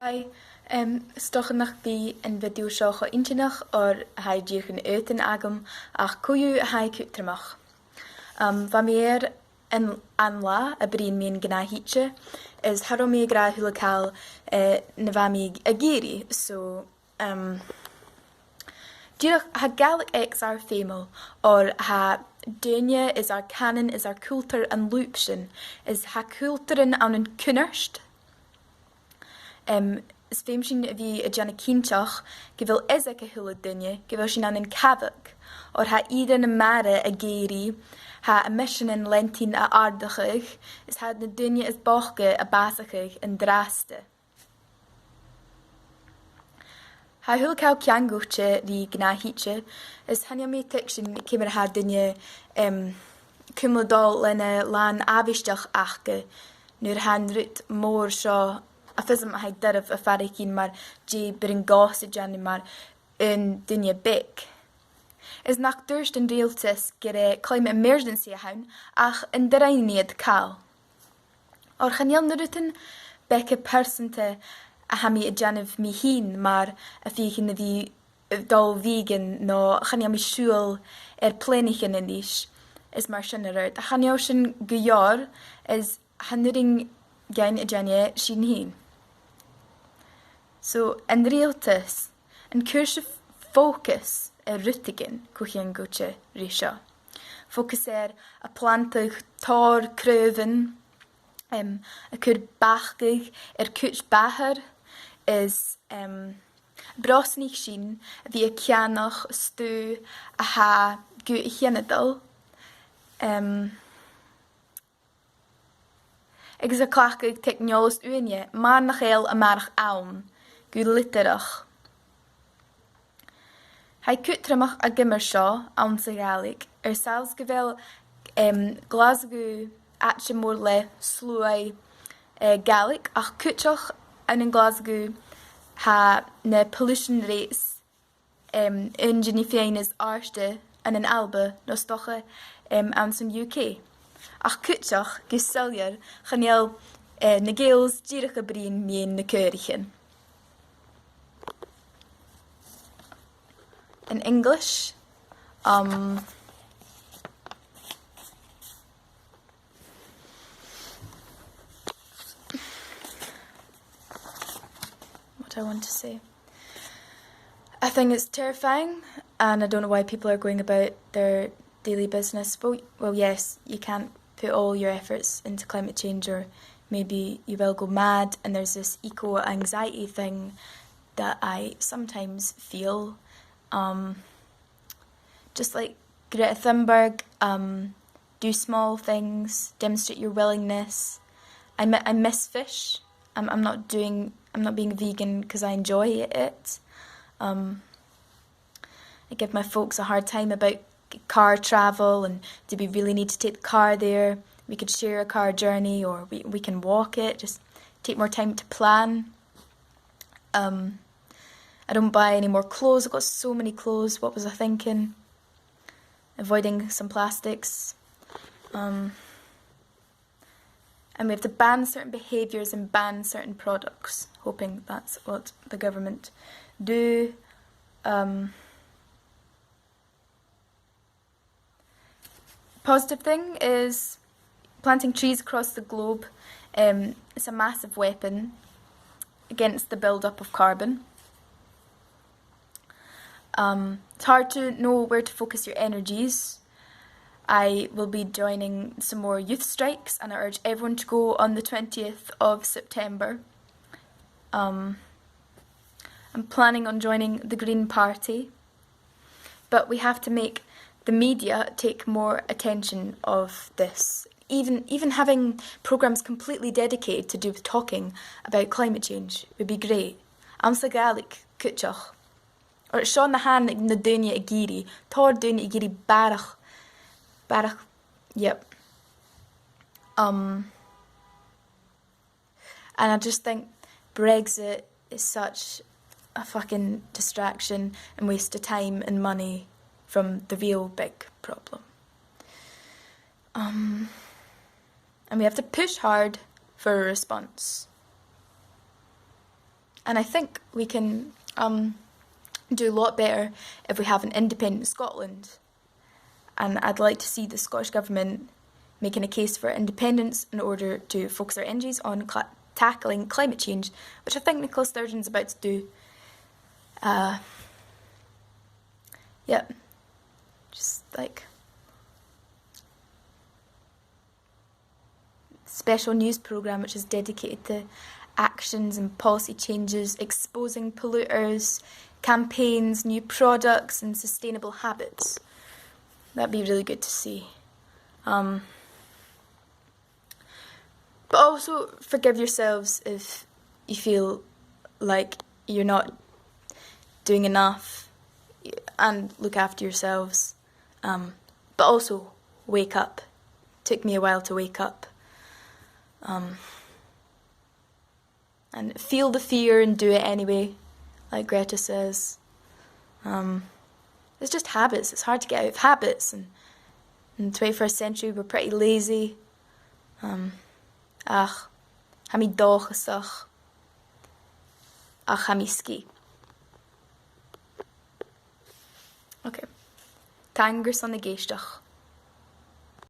Hi, stocha nach bhí an video seo cho intinach ar hai díochan uiten agam ach cúiú hai cútramach. Va mér an la a brín mín gná hítse is haró mé gra hulacal na va mí a géri, so díoch ha Gaidhlig ex ar fémal or ha duine is ar canon is ar culture an loopsin is ha culturen an an kunnerst. Is féim sin a bhí a Janna Cínteach go bhfuil isaac a thula duine, go bhfuil sin an cabhag, or ha iad na mara a géirí, ha a mission an lentín a ardachaich, is ha na duine is bochge a basachaich an draste. Ha hulcau ceangúte rí gná hítse, is hanne mé tic sin céimar ha duine cumladal lena lán avisteach achge, nuair han rút mór seo a fysym a haid dyrf y ffarich un mar di brin gos y jannu mar yn dunia big. Is nach durst yn realtis gyda climate emergency a hawn ach yn dyrainiad cael. O'r chaniel nyrwytyn bec y persente a hami y janif mi hun mar a ffych yn ydi dol vegan no chaniel mi siwl plenig yn ynys is mar sy'n yrwyd. A chaniel sy'n gyyor is hanwyring gain y janie sy'n hun. So, yn realtis, yn cwrs focus rwtigen cwchian gwtse rysio. Focus a plantag tor cröven, a cwr bachgig cwts bahar is brosnig sin fi a cianach stu a ha gw I chianadal. Ag is a clachgig technologist uinje, maar nach eil a marach awn. Gw litterach. Hai cútramach a gimmer seo an sa Gaidhlig sals gyfel Glasgow atse mór le slúai Gaidhlig ach cútach an Glasgow ha na pollution rates in feuchainn is arste an an Alba no stocha an san UK. Ach cútach gyselliar chaniel na gales dírach a brín mien na curichen. In English, what I want to say. I think it's terrifying, and I don't know why people are going about their daily business. Well, yes, you can't put all your efforts into climate change, or maybe you will go mad, and there's this eco-anxiety thing that I sometimes feel. Just like Greta Thunberg, do small things, demonstrate your willingness. I miss fish. I'm not being vegan because I enjoy it. I give my folks a hard time about car travel and do we really need to take the car there? We could share a car journey or we can walk it, just take more time to plan. I don't buy any more clothes. I've got so many clothes. What was I thinking? Avoiding some plastics. And we have to ban certain behaviours and ban certain products, hoping that's what the government do. Positive thing is planting trees across the globe. It's a massive weapon against the build-up of carbon. It's hard to know where to focus your energies. I will be joining some more youth strikes and I urge everyone to go on the 20th of September. I'm planning on joining the Green Party, but we have to make the media take more attention of this. Even having programmes completely dedicated to do with talking about climate change would be great. Am sa Gaidhlig cúteach. Or Sean na han na duine a giri, tor duine a giri barach, yep. And I just think Brexit is such a fucking distraction and waste of time and money from the real big problem. And we have to push hard for a response. And I think we can do a lot better if we have an independent Scotland. And I'd like to see the Scottish Government making a case for independence in order to focus our energies on tackling climate change, which I think Nicola Sturgeon's about to do. Yep. Just like special news programme which is dedicated to actions and policy changes, exposing polluters, campaigns, new products and sustainable habits. That'd be really good to see. But also forgive yourselves if you feel like you're not doing enough, and look after yourselves. But also wake up. It took me a while to wake up. And feel the fear and do it anyway, like Greta says. It's just habits. It's hard to get out of habits. And in the 21st century, we're pretty lazy. Ach, ha mi dóchasach. Ach, ha mi ski. Okay. Tangers on the Gaidhlig.